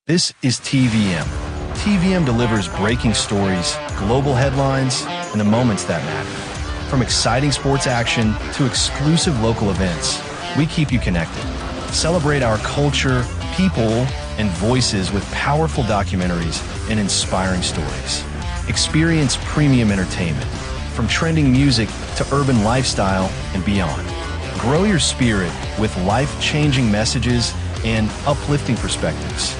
This is TVM. TVM delivers breaking stories, global headlines, and the moments that matter. From exciting sports action to exclusive local events, we keep you connected. Celebrate our culture, people, and voices with powerful documentaries and inspiring stories. Experience premium entertainment, from trending music to urban lifestyle and beyond. Grow your spirit with life-changing messages and uplifting perspectives.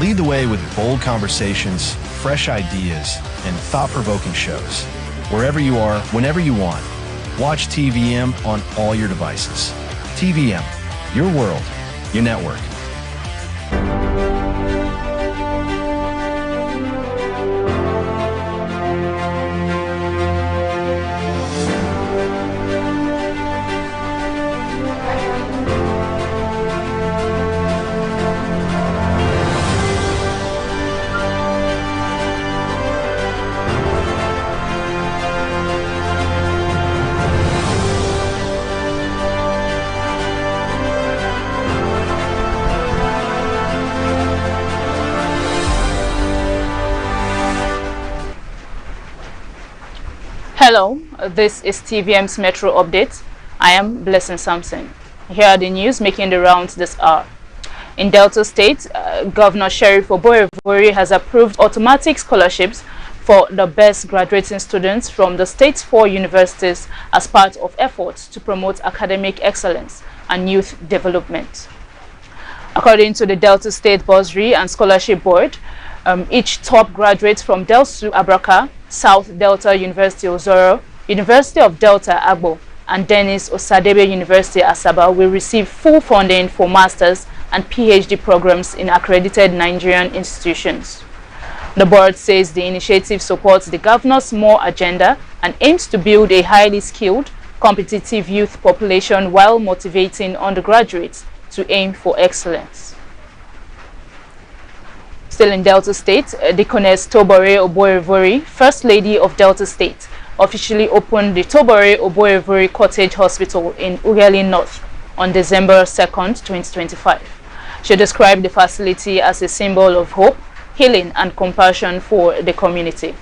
Lead the way with bold conversations, fresh ideas, and thought-provoking shows. Wherever you are, whenever you want, watch TVM on all your devices. TVM, your world, your network. Hello, this is TVM's Metro Update. I am Blessing Sampson. Here are the news making the rounds this hour. In Delta State, Governor Sheriff Oborevwori has approved automatic scholarships for the best graduating students from the state's 4 universities as part of efforts to promote academic excellence and youth development. According to the Delta State Bursary and Scholarship Board, each top graduate from Delsu Abraka, South Delta University Ozoro, University of Delta Agbo, and Dennis Osadebe University Asaba will receive full funding for master's and PhD programs in accredited Nigerian institutions. The board says the initiative supports the governor's MORE agenda and aims to build a highly skilled, competitive youth population while motivating undergraduates to aim for excellence. Still in Delta State, Deaconess Tobore Oborevwori, First Lady of Delta State, officially opened the Tobore Oborevwori Cottage Hospital in Ughelli North on December 2nd, 2025. She described the facility as a symbol of hope, healing, and compassion for the community.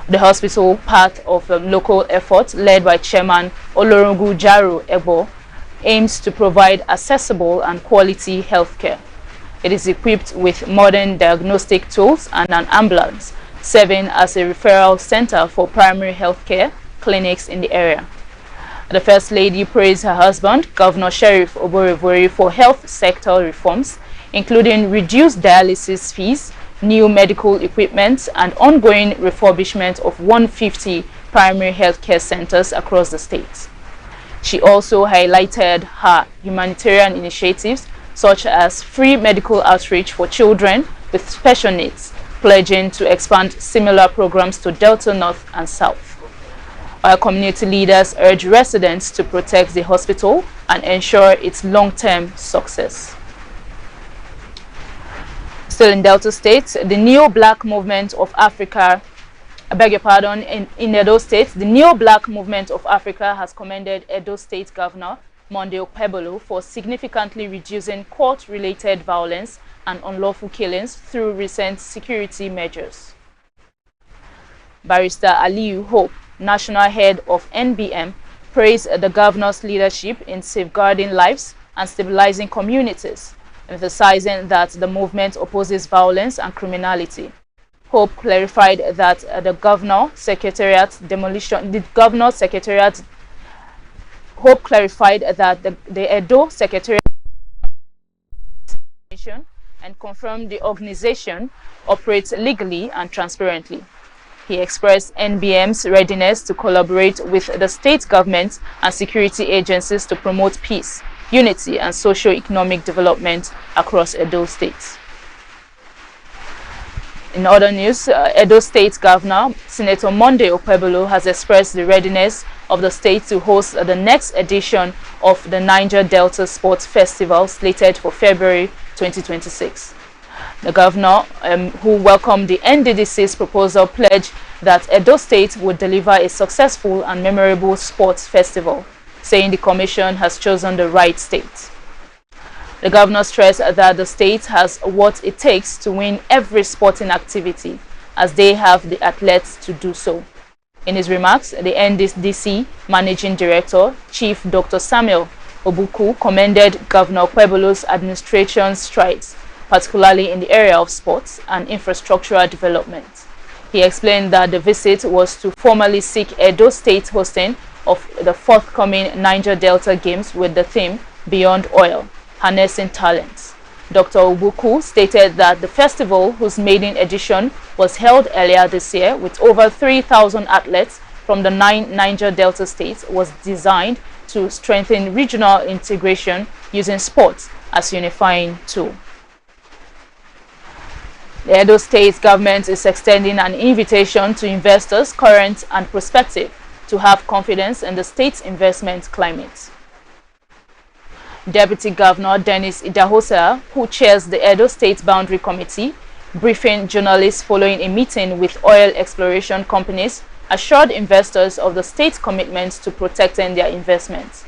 The hospital, part of a local effort led by Chairman Olorungu Jaro Ebo, aims to provide accessible and quality healthcare. It is equipped with modern diagnostic tools and an ambulance, serving as a referral center for primary healthcare clinics in the area. The First Lady praised her husband, Governor Sheriff Oborevwori, for health sector reforms, including reduced dialysis fees, new medical equipment, and ongoing refurbishment of 150 primary healthcare centers across the state. She also highlighted her humanitarian initiatives such as free medical outreach for children with special needs, pledging to expand similar programs to Delta North and South. Our community leaders urge residents to protect the hospital and ensure its long-term success. Still in Delta State, the Neo Black Movement of Africa, in Edo State, the Neo Black Movement of Africa has commended Edo State Governor Monday Okpebholo for significantly reducing court-related violence and unlawful killings through recent security measures. Barrister Aliyu Hope, national head of NBM, praised the governor's leadership in safeguarding lives and stabilizing communities, emphasizing that the movement opposes violence and criminality. Hope clarified that Hope clarified that the Edo Secretariat and confirmed the organization operates legally and transparently. He expressed NBM's readiness to collaborate with the state government and security agencies to promote peace, unity, and socio-economic development across Edo State. In other news, Edo State Governor Senator Monday Okpebholo has expressed the readiness of the state to host the next edition of the Niger Delta Sports Festival slated for February 2026. The governor, who welcomed the NDDC's proposal, pledged that Edo State would deliver a successful and memorable sports festival, saying the commission has chosen the right state. The governor stressed that the state has what it takes to win every sporting activity, as they have the athletes to do so. In his remarks, the NDC Managing Director, Chief Dr. Samuel Obuku, commended Governor Kwebolo's administration's strides, particularly in the area of sports and infrastructural development. He explained that the visit was to formally seek Edo State hosting of the forthcoming Niger Delta Games with the theme Beyond Oil, Harnessing Talents. Dr. Obuku stated that the festival, whose maiden edition was held earlier this year with over 3,000 athletes from the 9 Niger Delta states, was designed to strengthen regional integration using sports as unifying tool. The Edo State government is extending an invitation to investors, current and prospective, to have confidence in the state's investment climate. Deputy Governor Dennis Idahosa, who chairs the Edo State Boundary Committee, briefing journalists following a meeting with oil exploration companies, assured investors of the state's commitment to protecting their investments.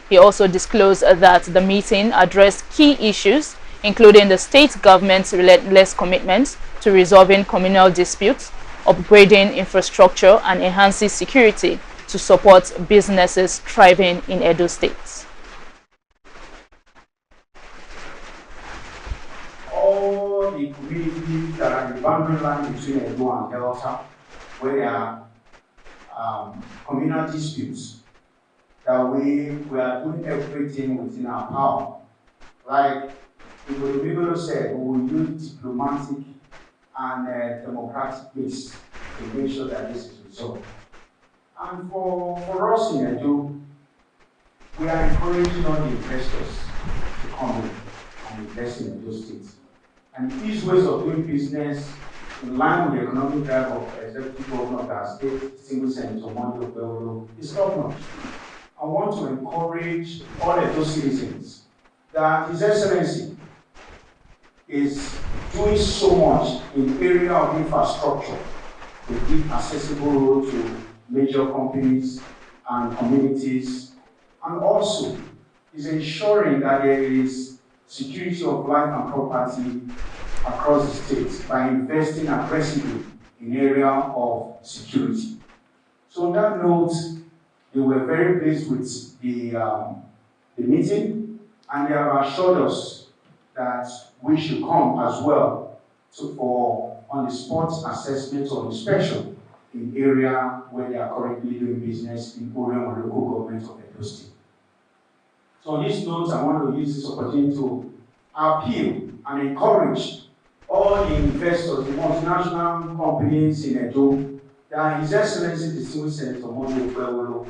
He also disclosed that the meeting addressed key issues, including the state government's relentless commitment to resolving communal disputes, upgrading infrastructure, and enhancing security to support businesses thriving in Edo State. All the communities that are in the boundary line between Edo and Delta, where there are communal disputes, that we are doing everything within our power. Like Igbo said, we will use diplomatic and democratic ways to make sure that this is resolved. And for us in Edo, we are encouraging all the investors to come in and invest in Edo State. And these ways of doing business, in line with the economic drive of Executive Governor of our state, Single Senator Monday Okwewolo, is top-notch. I want to encourage all Edo citizens that His Excellency is doing so much in the area of infrastructure to give accessible road to major companies and communities, and also is ensuring that there is security of life and property across the state by investing aggressively in the area of security. So on that note, they were very pleased with the meeting, and they have assured us that we should come as well for on-the-spot assessment or inspection in area where they are currently doing business in Orion or local government of Edo State. So on this note, I want to use this opportunity to appeal and encourage all the investors, the multinational companies in Edo, that His Excellency the Single Senator Monday Okwewolo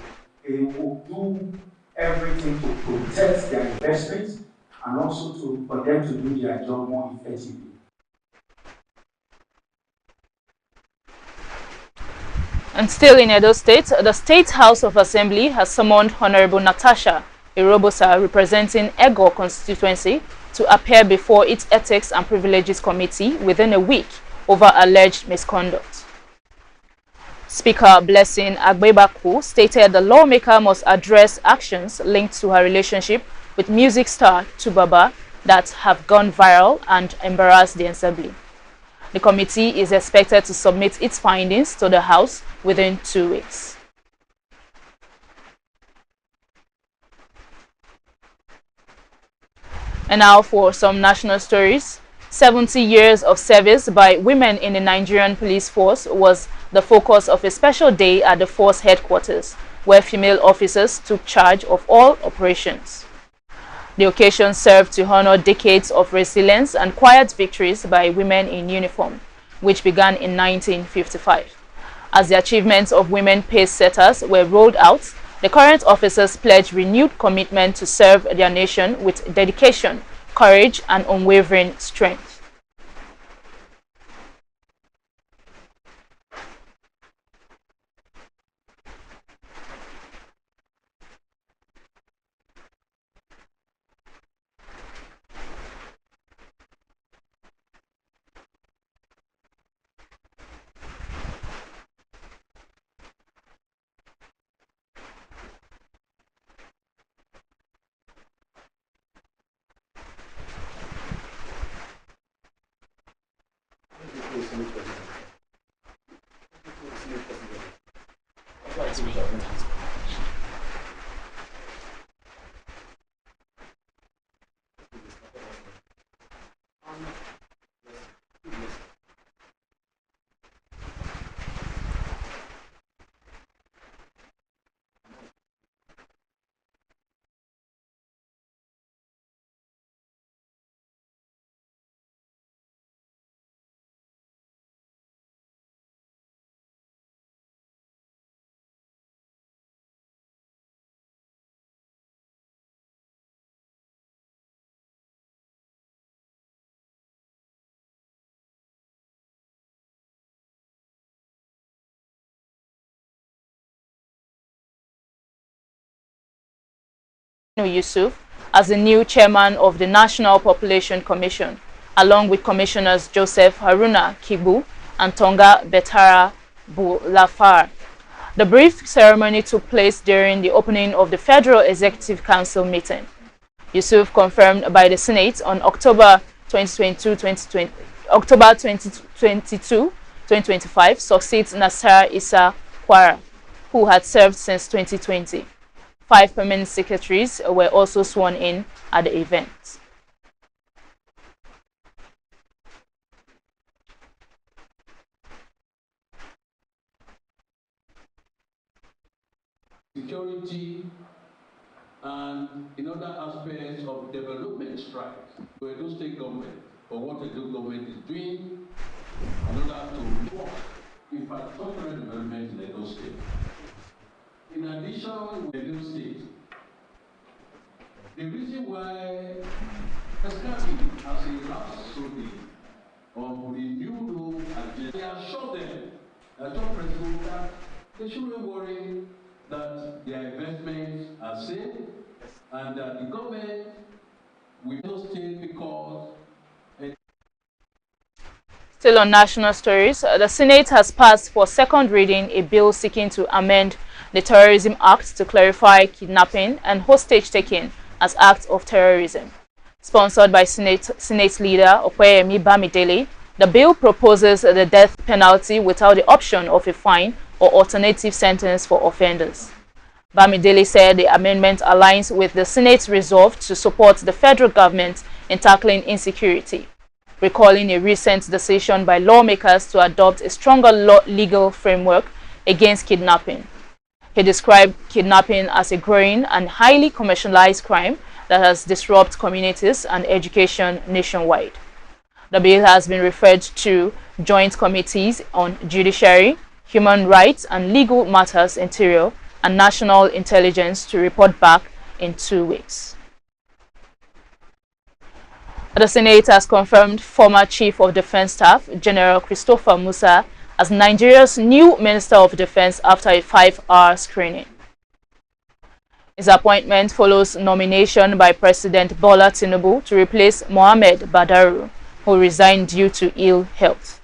will do everything to protect their investments and also for them to do their job more effectively. And still in Edo State, the State House of Assembly has summoned Honorable Natasha Irobosa, representing Ego constituency, to appear before its Ethics and Privileges Committee within a week over alleged misconduct. Speaker Blessing Agbebaku stated the lawmaker must address actions linked to her relationship with music star Tubaba that have gone viral and embarrassed the assembly. The committee is expected to submit its findings to the House within 2 weeks. And now for some national stories. 70 years of service by women in the Nigerian police force was the focus of a special day at the force headquarters, where female officers took charge of all operations. The occasion served to honor decades of resilience and quiet victories by women in uniform, which began in 1955. As the achievements of women pace setters were rolled out, the current officers pledged renewed commitment to serve their nation with dedication, courage, and unwavering strength. Yusuf as the new chairman of the National Population Commission, along with Commissioners Joseph Haruna Kibu and Tonga Betara Bulafar. The brief ceremony took place during the opening of the Federal Executive Council meeting. Yusuf, confirmed by the Senate on October 2025, succeeds Nasser Issa Kwara, who had served since 2020. 5 permanent secretaries were also sworn in at the event. Security and in other aspects of development strike for Edo State government or what Edo government is doing in order to work infrastructural development in Edo State. In addition, with Edo State, the reason why Escapi as a last soldier of the new law agenda, I assure them, I assure President that they shouldn't worry that their investments are safe and that the government will stay because. Still on national stories, the Senate has passed for second reading a bill seeking to amend the Terrorism Act to clarify kidnapping and hostage-taking as acts of terrorism. Sponsored by Senate Leader Opeyemi Bamidele, the bill proposes the death penalty without the option of a fine or alternative sentence for offenders. Bamidele said the amendment aligns with the Senate's resolve to support the federal government in tackling insecurity, recalling a recent decision by lawmakers to adopt a stronger legal framework against kidnapping. He described kidnapping as a growing and highly commercialized crime that has disrupted communities and education nationwide. The bill has been referred to joint committees on judiciary, human rights and legal matters, interior, and national intelligence to report back in 2 weeks. The Senate has confirmed former Chief of Defense Staff, General Christopher Musa, as Nigeria's new Minister of Defense after a 5-hour screening. His appointment follows nomination by President Bola Tinubu to replace Mohamed Badaru, who resigned due to ill health.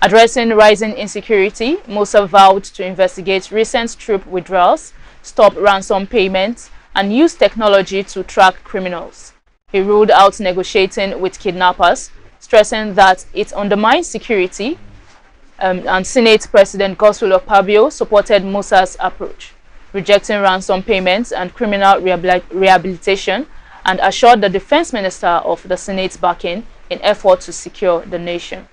Addressing rising insecurity, Musa vowed to investigate recent troop withdrawals, stop ransom payments, and use technology to track criminals. He ruled out negotiating with kidnappers, stressing that it undermines security, and Senate President Godswill Akpabio supported Musa's approach, rejecting ransom payments and criminal rehabilitation, and assured the defense minister of the Senate's backing in effort to secure the nation.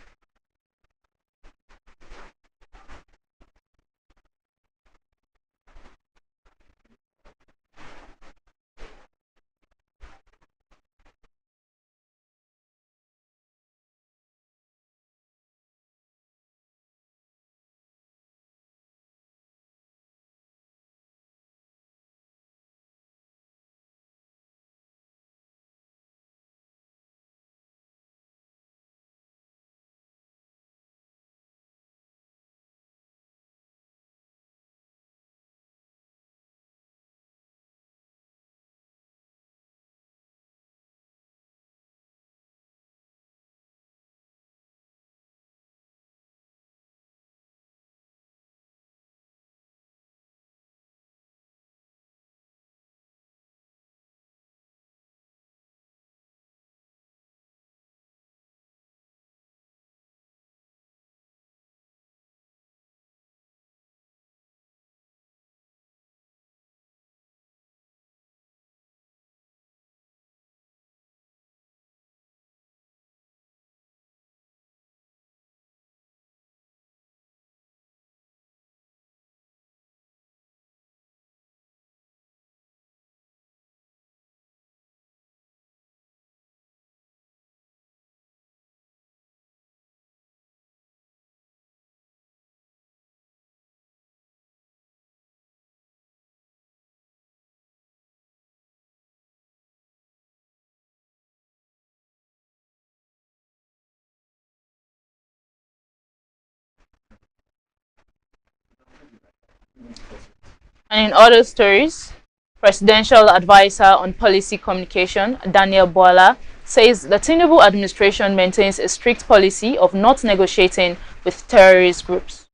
And in other stories, Presidential Advisor on Policy Communication, Daniel Boala, says the Tinubu administration maintains a strict policy of not negotiating with terrorist groups.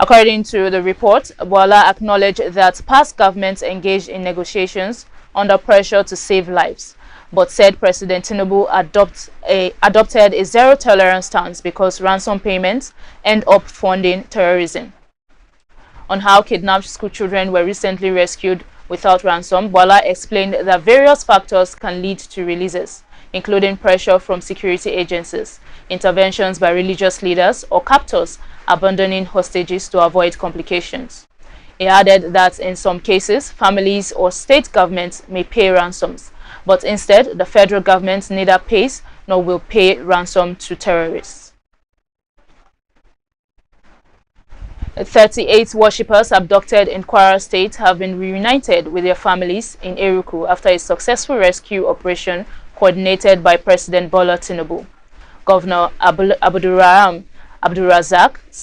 According to the report, Boala acknowledged that past governments engaged in negotiations under pressure to save lives, but said President Tinubu adopted a zero-tolerance stance because ransom payments end up funding terrorism. On how kidnapped school children were recently rescued without ransom, Boala explained that various factors can lead to releases, including pressure from security agencies, interventions by religious leaders, or captors abandoning hostages to avoid complications. He added that in some cases, families or state governments may pay ransoms, but instead, the federal government neither pays nor will pay ransom to terrorists. 38 worshippers abducted in Kwara State have been reunited with their families in Eruku after a successful rescue operation coordinated by President Bola Tinubu, Governor Abdulrazak,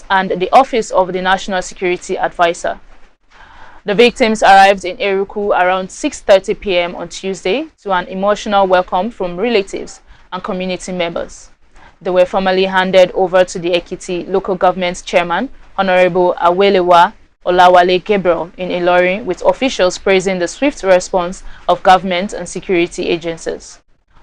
and the Office of the National Security Advisor. The victims arrived in Eruku around 6:30 p.m. on Tuesday to an emotional welcome from relatives and community members. They were formally handed over to the Ekiti local government chairman, Honorable Awelewa Olawale Gabriel, in Ilorin, with officials praising the swift response of government and security agencies.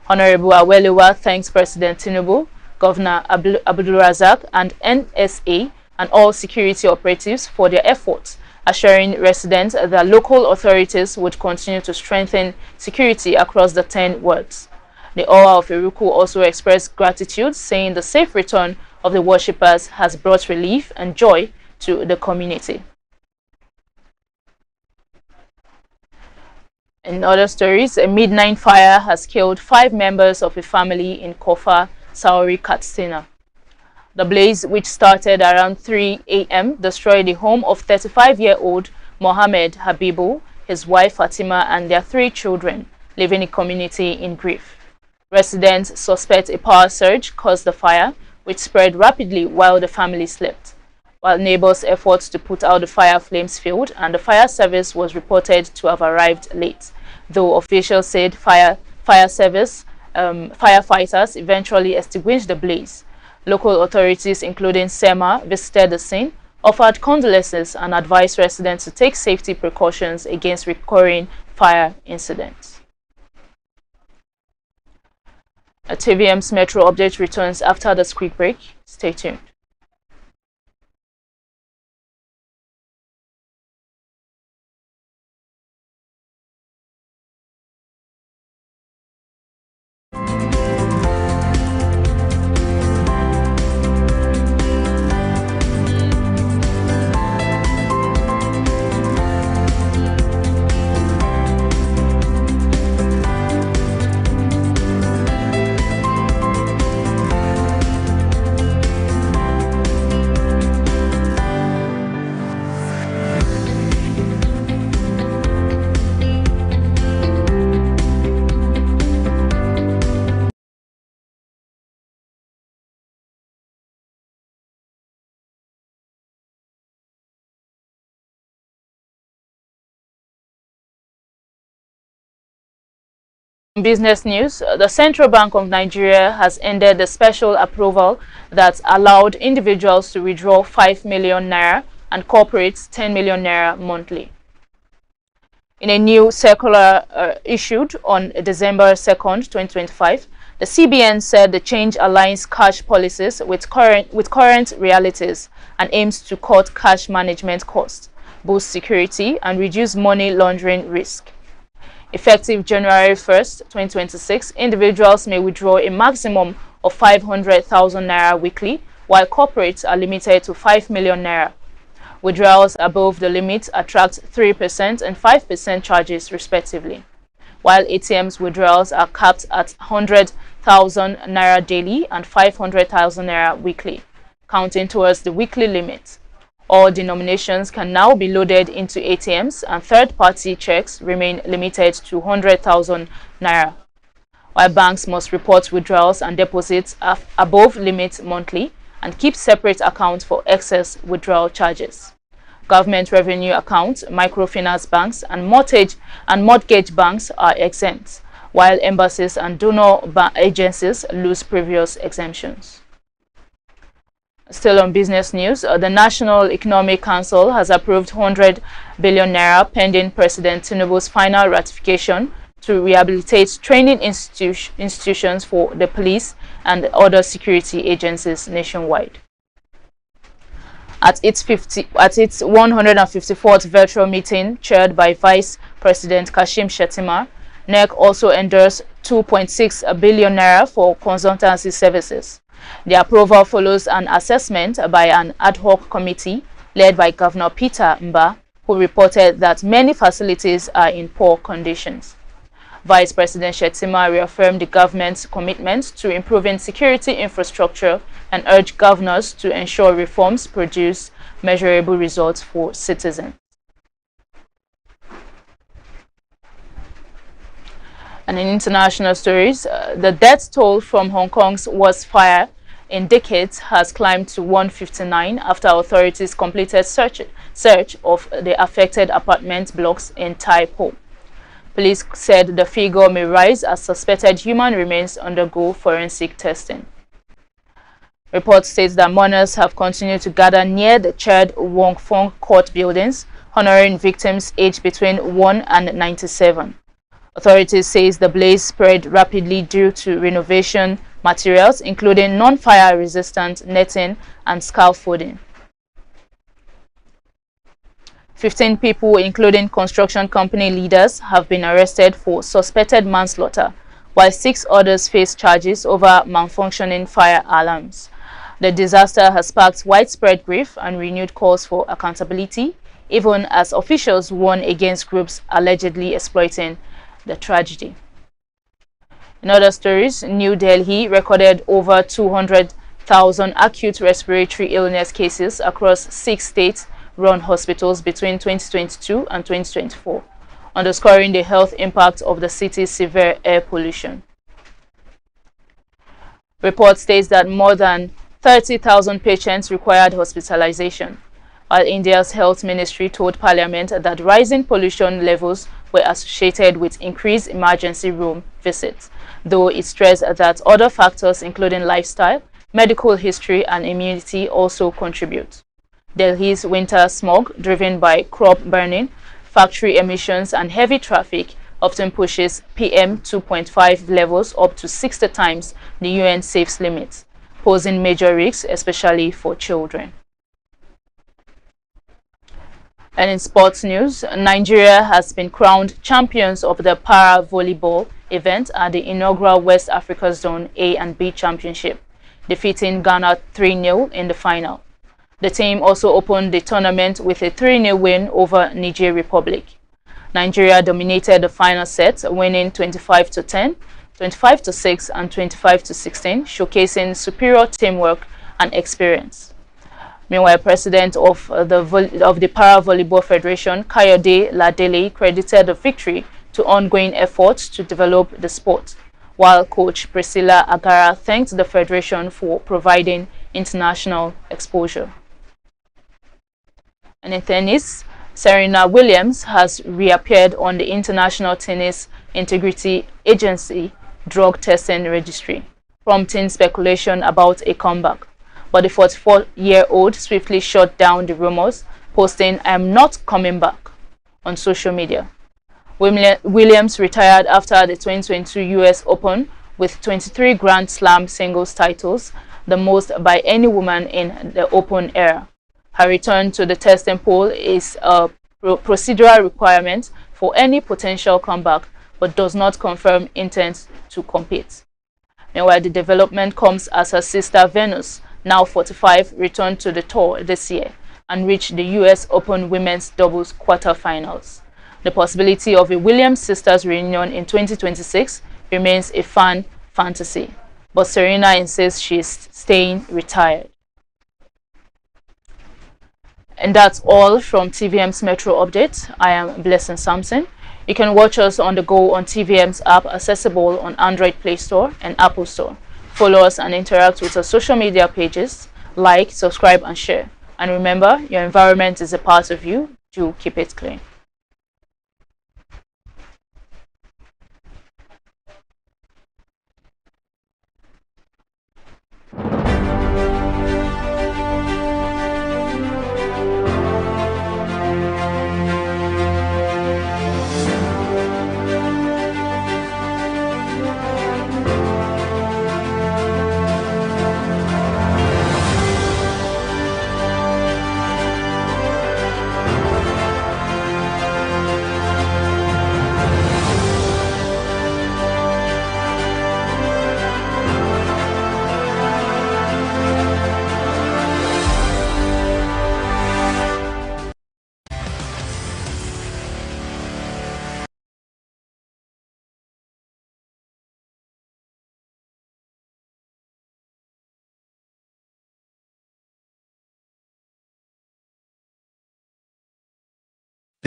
Honorable Awelewa thanks President Tinubu, Governor Abdulrazak, and NSA and all security operatives for their efforts, assuring residents that local authorities would continue to strengthen security across the 10 wards. The Owa of Eruku also expressed gratitude, saying the safe return of the worshippers has brought relief and joy to the community. In other stories, a midnight fire has killed 5 members of a family in Kofa, Sauri, Katsina. The blaze, which started around 3 a.m., destroyed the home of 35-year-old Mohammed Habibu, his wife Fatima, and their 3 children, leaving the community in grief. Residents suspect a power surge caused the fire, which spread rapidly while the family slept. While neighbors' efforts to put out the fire flames failed, and the fire service was reported to have arrived late, though officials said firefighters eventually extinguished the blaze. Local authorities, including SEMA, visited the scene, offered condolences, and advised residents to take safety precautions against recurring fire incidents. A TVM's Metro update returns after this quick break. Stay tuned. Business news, the Central Bank of Nigeria has ended the special approval that allowed individuals to withdraw 5 million naira and corporates 10 million naira monthly. In a new circular issued on December 2nd, 2025, the CBN said the change aligns cash policies with current realities and aims to cut cash management costs, boost security, and reduce money laundering risk. Effective January 1st, 2026, individuals may withdraw a maximum of 500,000 naira weekly, while corporates are limited to 5 million naira. Withdrawals above the limit attract 3% and 5% charges respectively, while ATMs withdrawals are capped at 100,000 naira daily and 500,000 naira weekly, counting towards the weekly limit. All denominations can now be loaded into ATMs, and third-party checks remain limited to 100,000 naira, while banks must report withdrawals and deposits above limit monthly and keep separate accounts for excess withdrawal charges. Government revenue accounts, microfinance banks, and mortgage banks are exempt, while embassies and donor agencies lose previous exemptions. Still on business news, the National Economic Council has approved 100 billion naira pending President Tinubu's final ratification to rehabilitate training institutions for the police and other security agencies nationwide. At its 154th virtual meeting chaired by Vice President Kashim Shettima, NEC also endorsed 2.6 billion naira for consultancy services. The approval follows an assessment by an ad hoc committee led by Governor Peter Mba, who reported that many facilities are in poor conditions. Vice President Shettima reaffirmed the government's commitment to improving security infrastructure and urged governors to ensure reforms produce measurable results for citizens. And in international stories, the death toll from Hong Kong's worst fire in decades has climbed to 159 after authorities completed search of the affected apartment blocks in Tai Po. Police said the figure may rise as suspected human remains undergo forensic testing. Reports state that mourners have continued to gather near the Cherd Wong Fong court buildings, honoring victims aged between 1 and 97. Authorities say the blaze spread rapidly due to renovation materials, including non-fire resistant netting and scaffolding. 15 people, including construction company leaders, have been arrested for suspected manslaughter, while 6 others face charges over malfunctioning fire alarms. The disaster has sparked widespread grief and renewed calls for accountability, even as officials warn against groups allegedly exploiting the tragedy. In other stories, New Delhi recorded over 200,000 acute respiratory illness cases across 6 state-run hospitals between 2022 and 2024, underscoring the health impact of the city's severe air pollution. Report states that more than 30,000 patients required hospitalization, while India's health ministry told Parliament that rising pollution levels were associated with increased emergency room visits, though it stressed that other factors including lifestyle, medical history and immunity also contribute. Delhi's winter smog, driven by crop burning, factory emissions and heavy traffic, often pushes PM 2.5 levels up to 60 times the UN safe limits, posing major risks, especially for children. And in sports news, Nigeria has been crowned champions of the para-volleyball event at the inaugural West Africa Zone A and B Championship, defeating Ghana 3-0 in the final. The team also opened the tournament with a 3-0 win over Niger Republic. Nigeria dominated the final set, winning 25-10, 25-6 and 25-16, showcasing superior teamwork and experience. Meanwhile, President of the Para-Volleyball Federation, Kayode Ladele, credited the victory to ongoing efforts to develop the sport, while coach Priscilla Agara thanked the Federation for providing international exposure. And in tennis, Serena Williams has reappeared on the International Tennis Integrity Agency drug testing registry, prompting speculation about a comeback. But the 44-year-old swiftly shut down the rumors, posting, "I am not coming back," on social media. Williams retired after the 2022 US Open with 23 Grand Slam singles titles, the most by any woman in the Open era. Her return to the testing pool is a procedural requirement for any potential comeback, but does not confirm intent to compete. Meanwhile, the development comes as her sister Venus, now 45, returned to the tour this year and reached the US Open Women's Doubles quarterfinals. The possibility of a Williams sisters reunion in 2026 remains a fan fantasy, but Serena insists she is staying retired. And that's all from TVM's Metro Update. I am Blessing Sampson. You can watch us on the go on TVM's app, accessible on Android Play Store and Apple Store. Follow us and interact with our social media pages. Like, subscribe and share. And remember, your environment is a part of you. Do keep it clean.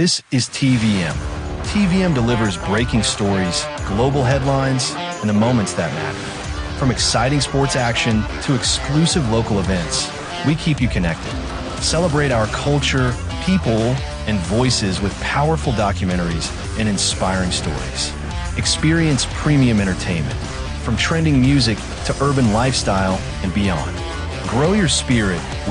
This is TVM. TVM delivers breaking stories, global headlines, and the moments that matter. From exciting sports action to exclusive local events, we keep you connected. Celebrate our culture, people, and voices with powerful documentaries and inspiring stories. Experience premium entertainment, from trending music to urban lifestyle and beyond. Grow your spirit with